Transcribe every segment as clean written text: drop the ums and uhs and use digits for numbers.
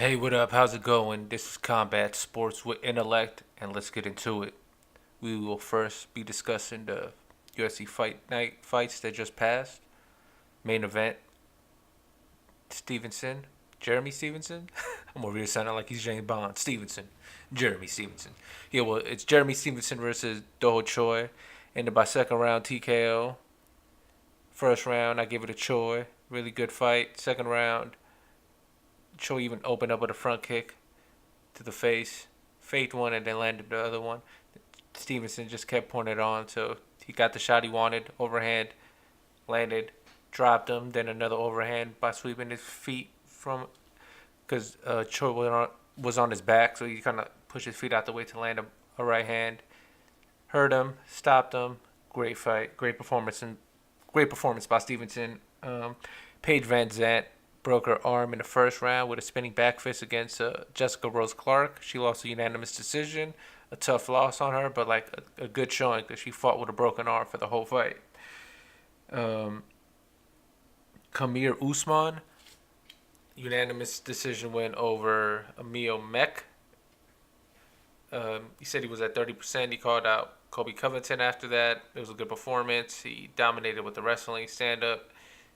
Hey, what up? How's it going? This is Combat Sports with Intellect, and let's get into it. We will first be discussing the UFC Fight Night fights that just passed. Main event: Stevenson, Jeremy Stevenson. I'm over here sounding like he's James Bond. Stevenson, Jeremy Stevenson. Yeah, well, it's Jeremy Stevenson versus Doho Choi, ended by second round TKO. First round, I give it a Choi. Really good fight. Second round, Choi even opened up with a front kick to the face, faked one, and then landed the other one. Stevenson just kept putting it on, so he got the shot he wanted. Overhand, landed, dropped him. Then another overhand by sweeping his feet from, because Choi was on his back, so he kind of pushed his feet out the way to land a right hand. Hurt him, stopped him. Great fight, great performance by Stevenson. Paige Van Zant broke her arm in the first round with a spinning back fist against Jessica Rose Clark. She lost a unanimous decision. A tough loss on her, but like a good showing because she fought with a broken arm for the whole fight. Um, Kamir Usman, unanimous decision win over Emil Mech. He said he was at 30%. He called out Kobe Covington after that. It was a good performance. He dominated with the wrestling stand up.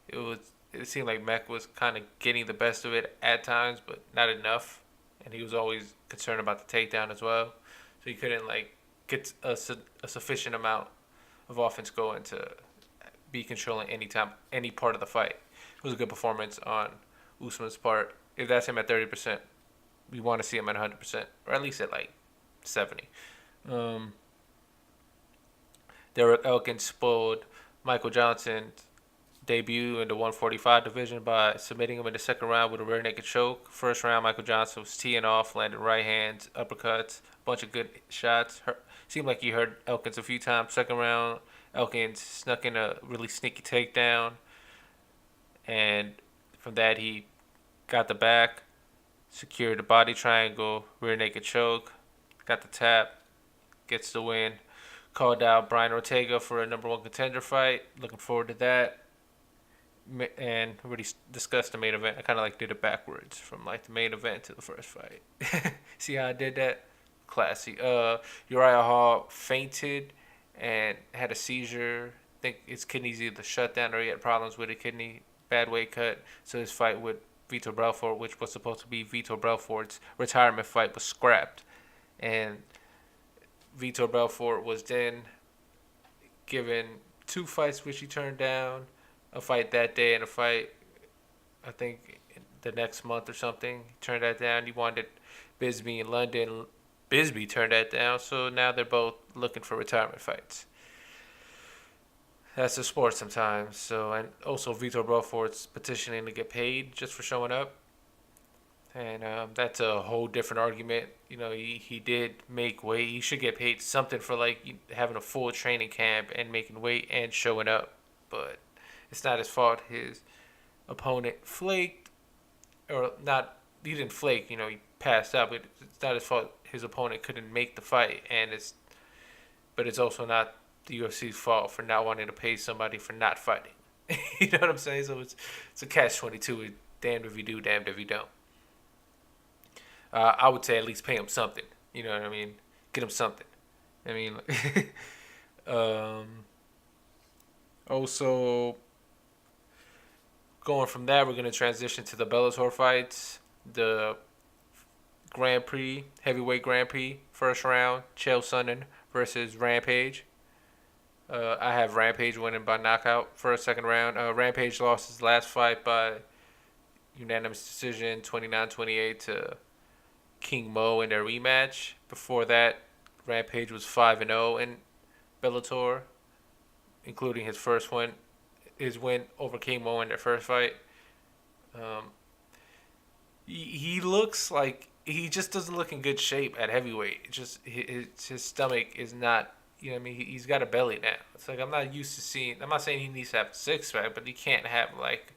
It seemed like Mech was kind of getting the best of it at times, but not enough. And he was always concerned about the takedown as well. So he couldn't like get a sufficient amount of offense going to be controlling any part of the fight. It was a good performance on Usman's part. If that's him at 30%, we want to see him at 100%, or at least at like 70. Um, Derek Elkins spoiled Michael Johnson's debut in the 145 division by submitting him in the second round with a rear naked choke. First round, Michael Johnson was teeing off, landed right hands, uppercuts, a bunch of good shots. Seemed like he hurt Elkins a few times. Second round, Elkins snuck in a really sneaky takedown, and from that he got the back, secured the body triangle, rear naked choke, got the tap, gets the win. Called out Brian Ortega for a number one contender fight. Looking forward to that. And already discussed the main event. I kind of like did it backwards from like the main event to the first fight. See how I did that? Classy. Uriah Hall fainted and had a seizure. I think his kidneys either shut down or he had problems with a kidney. Bad weight cut. So his fight with Vitor Belfort, which was supposed to be Vitor Belfort's retirement fight, was scrapped. And Vitor Belfort was then given two fights which he turned down. A fight that day and a fight, I think, the next month or something. He turned that down. He wanted Bisbee in London. Bisbee turned that down, so now they're both looking for retirement fights. That's the sport sometimes. So, and also Vitor Belfort's petitioning to get paid just for showing up. And that's a whole different argument. You know, he did make weight. He should get paid something for like having a full training camp and making weight and showing up. But it's not his fault. His opponent flaked, or not. He didn't flake. You know, he passed out. But it's not his fault. His opponent couldn't make the fight, but it's also not the UFC's fault for not wanting to pay somebody for not fighting. You know what I'm saying? So it's a catch-22. Damned if you do, damned if you don't. I would say at least pay him something. You know what I mean? Get him something. I mean, also going from that, we're gonna transition to the Bellator fights. The Grand Prix, heavyweight Grand Prix, first round, Chael Sonnen versus Rampage. I have Rampage winning by knockout first, second round. Rampage lost his last fight by unanimous decision, 29-28 to King Mo in their rematch. Before that, Rampage was 5-0 in Bellator, including his win over King Mo in their first fight. He looks like he just doesn't look in good shape at heavyweight. It's just his stomach is not. You know what I mean? He's got a belly now. It's like I'm not used to seeing. I'm not saying he needs to have a six pack, but he can't have like,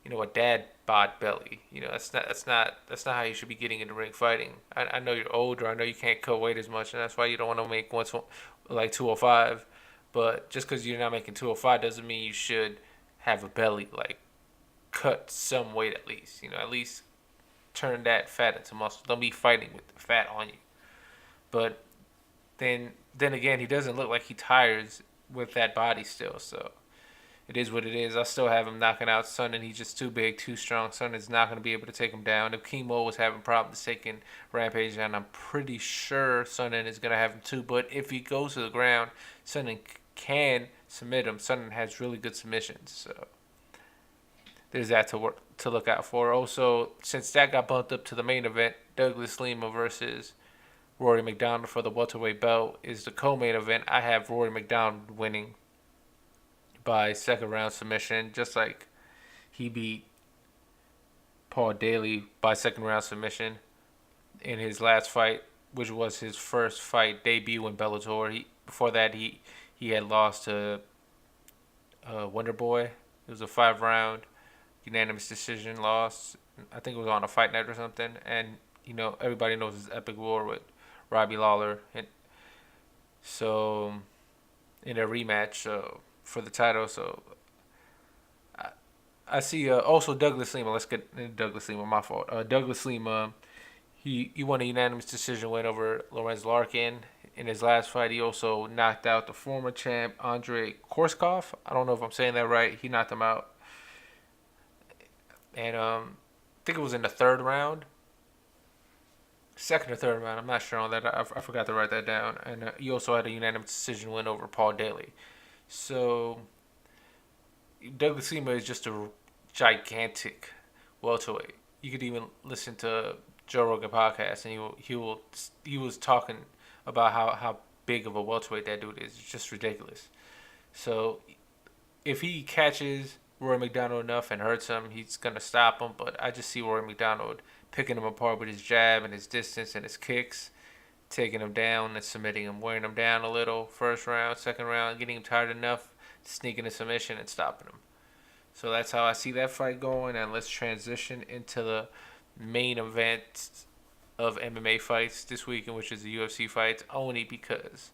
you know, a dad bod belly. You know, that's not how you should be getting in the ring fighting. I know you're older. I know you can't cut weight as much, and that's why you don't want to make like 205. But just because you're not making 205 doesn't mean you should have a belly like cut some weight at least. You know, at least turn that fat into muscle. Don't be fighting with the fat on you. But then again, he doesn't look like he tires with that body still. So it is what it is. I still have him knocking out Sonnen. He's just too big, too strong. Sonnen's not going to be able to take him down. If Chemo was having problems taking Rampage down, I'm pretty sure Sonnen is going to have him too. But if he goes to the ground, Sonnen can submit him. Sonnen has really good submissions. So there's that to look out for. Also, since that got bumped up to the main event, Douglas Lima versus Rory McDonald for the welterweight belt is the co-main event. I have Rory McDonald winning by second round submission, just like he beat Paul Daly by second round submission in his last fight, which was his first fight debut in Bellator. Before that he had lost to Wonder Boy. It was a 5-round unanimous decision loss. I think it was on a fight night or something. And everybody knows his epic war with Robbie Lawler, and so in a rematch for the title. So I see also Douglas Lima. Let's get into Douglas Lima. My fault. Douglas Lima, he won a unanimous decision win over Lorenz Larkin. In his last fight, he also knocked out the former champ Andrei Korskov. I don't know if I'm saying that right. He knocked him out, and I think it was in the third round. Second or third round, I'm not sure on that. I forgot to write that down. And he also had a unanimous decision win over Paul Daly. So Douglas Lima is just a gigantic welterweight. You could even listen to Joe Rogan podcast, and he was talking about how big of a welterweight that dude is. It's just ridiculous. So if he catches Rory McDonald enough and hurts him, he's gonna stop him. But I just see Rory McDonald picking him apart with his jab and his distance and his kicks, taking him down and submitting him, wearing him down a little, first round, second round, getting him tired enough, sneaking a submission and stopping him. So that's how I see that fight going, and let's transition into the main event of MMA fights this weekend, which is the UFC fights, only because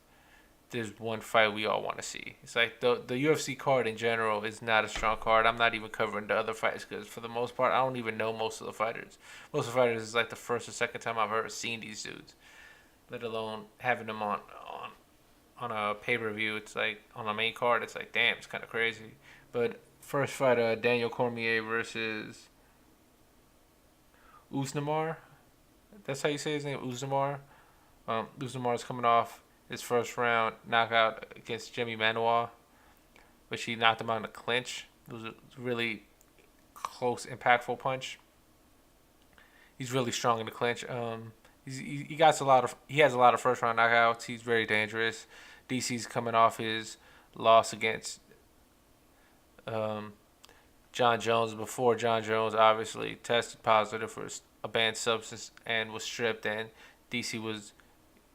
there's one fight we all want to see. It's like the UFC card in general is not a strong card. I'm not even covering the other fights because for the most part, I don't even know most of the fighters. Most of the fighters is like the first or second time I've ever seen these dudes, let alone having them on a pay-per-view. It's like on a main card, it's like, damn, it's kind of crazy. But first fight, Daniel Cormier versus Usnamar. That's how you say his name, Usnamar. Usnamar's coming off his first round knockout against Jimmy Manuwa, which he knocked him out in a clinch. It was a really close, impactful punch. He's really strong in the clinch. He has a lot of first round knockouts. He's very dangerous. DC's coming off his loss against John Jones. Before John Jones obviously tested positive for a banned substance and was stripped, and DC was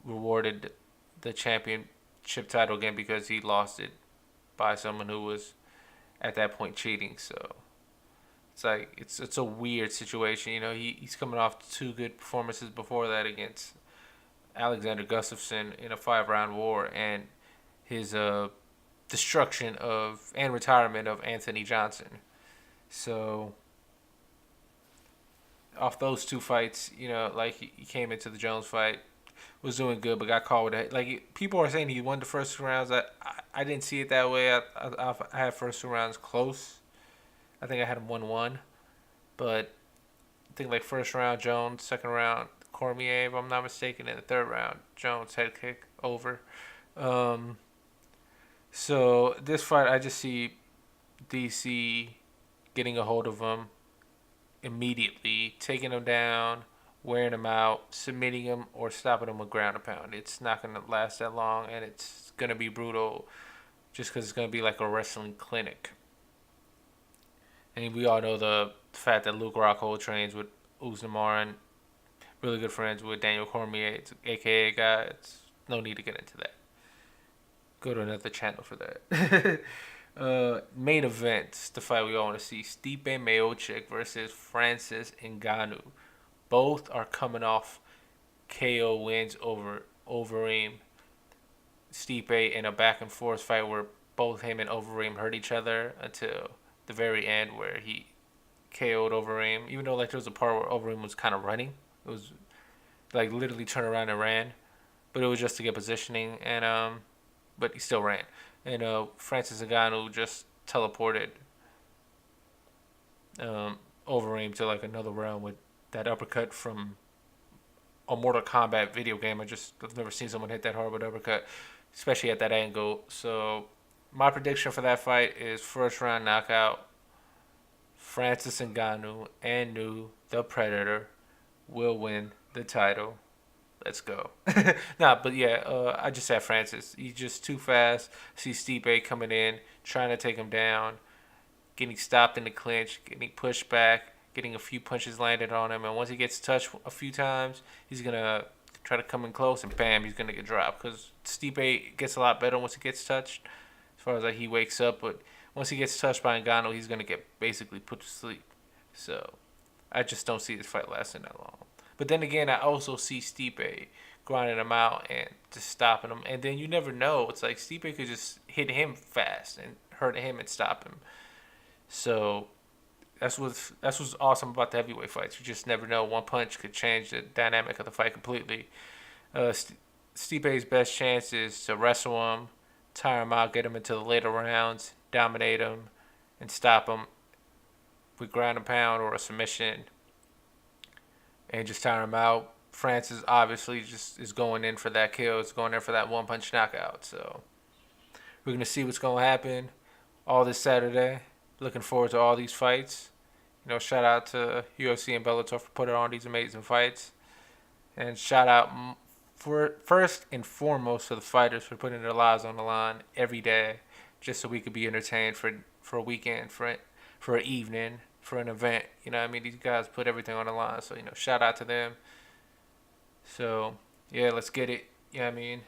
rewarded the championship title again because he lost it by someone who was at that point cheating. So it's like it's a weird situation. He's coming off 2 good performances before that against Alexander Gustafsson in a 5-round war, and his destruction of and retirement of Anthony Johnson. So off those 2 fights, like he came into the Jones fight, was doing good, but got caught with it. Like, people are saying he won the first 2 rounds. I didn't see it that way. I had first 2 rounds close. I think I had him 1-1. But I think like first round Jones, second round Cormier, if I'm not mistaken, and the third round Jones head kick over. So this fight, I just see DC getting a hold of him immediately, taking him down, wearing him out, submitting him, or stopping him with ground and pound. It's not going to last that long, and it's going to be brutal just because it's going to be like a wrestling clinic. And we all know the fact that Luke Rockhold trains with Usnamar and really good friends with Daniel Cormier, a.k.a. guy. It's no need to get into that. Go to another channel for that. Main event, the fight we all want to see. Stipe Miocic versus Francis Ngannou. Both are coming off KO wins over Overeem. Stipe in a back and forth fight where both him and Overeem hurt each other until the very end, where he KO'd Overeem. Even though like there was a part where Overeem was kind of running, it was like literally turned around and ran, but it was just to get positioning, and but he still ran. And Francis Ngannou just teleported Overeem to like another realm with that uppercut from a Mortal Kombat video game. I've never seen someone hit that hard with uppercut, especially at that angle. So my prediction for that fight is first round knockout. Francis Ngannou and the Predator will win the title. Let's go. Nah, but yeah, I just said Francis. He's just too fast. See Stipe coming in, trying to take him down, getting stopped in the clinch, getting pushed back, getting a few punches landed on him. And once he gets touched a few times, he's going to try to come in close, and bam, he's going to get dropped. Because Stipe gets a lot better once he gets touched, as far as like he wakes up. But once he gets touched by Ngannou, he's going to get basically put to sleep. So I just don't see this fight lasting that long. But then again, I also see Stipe grinding him out and just stopping him. And then you never know. It's like Stipe could just hit him fast and hurt him and stop him. So that's what's awesome about the heavyweight fights. You just never know. One punch could change the dynamic of the fight completely. Stipe's best chance is to wrestle him, tire him out, get him into the later rounds, dominate him, and stop him with ground and pound or a submission, and just tire him out. Francis obviously just is going in for that kill. It's going in for that one punch knockout. So we're gonna see what's gonna happen all this Saturday. Looking forward to all these fights. You know, shout out to UFC and Bellator for putting on these amazing fights, and shout out for first and foremost to the fighters for putting their lives on the line every day, just so we could be entertained for a weekend, for an evening, for an event. You know what I mean? These guys put everything on the line. So, you know, shout out to them. So, yeah, let's get it. You know what I mean?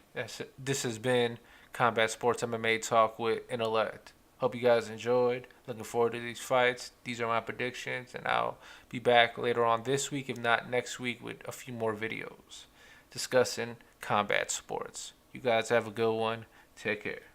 This has been Combat Sports MMA Talk with Intellect. Hope you guys enjoyed. Looking forward to these fights. These are my predictions, and I'll be back later on this week, if not next week, with a few more videos discussing combat sports. You guys have a good one. Take care.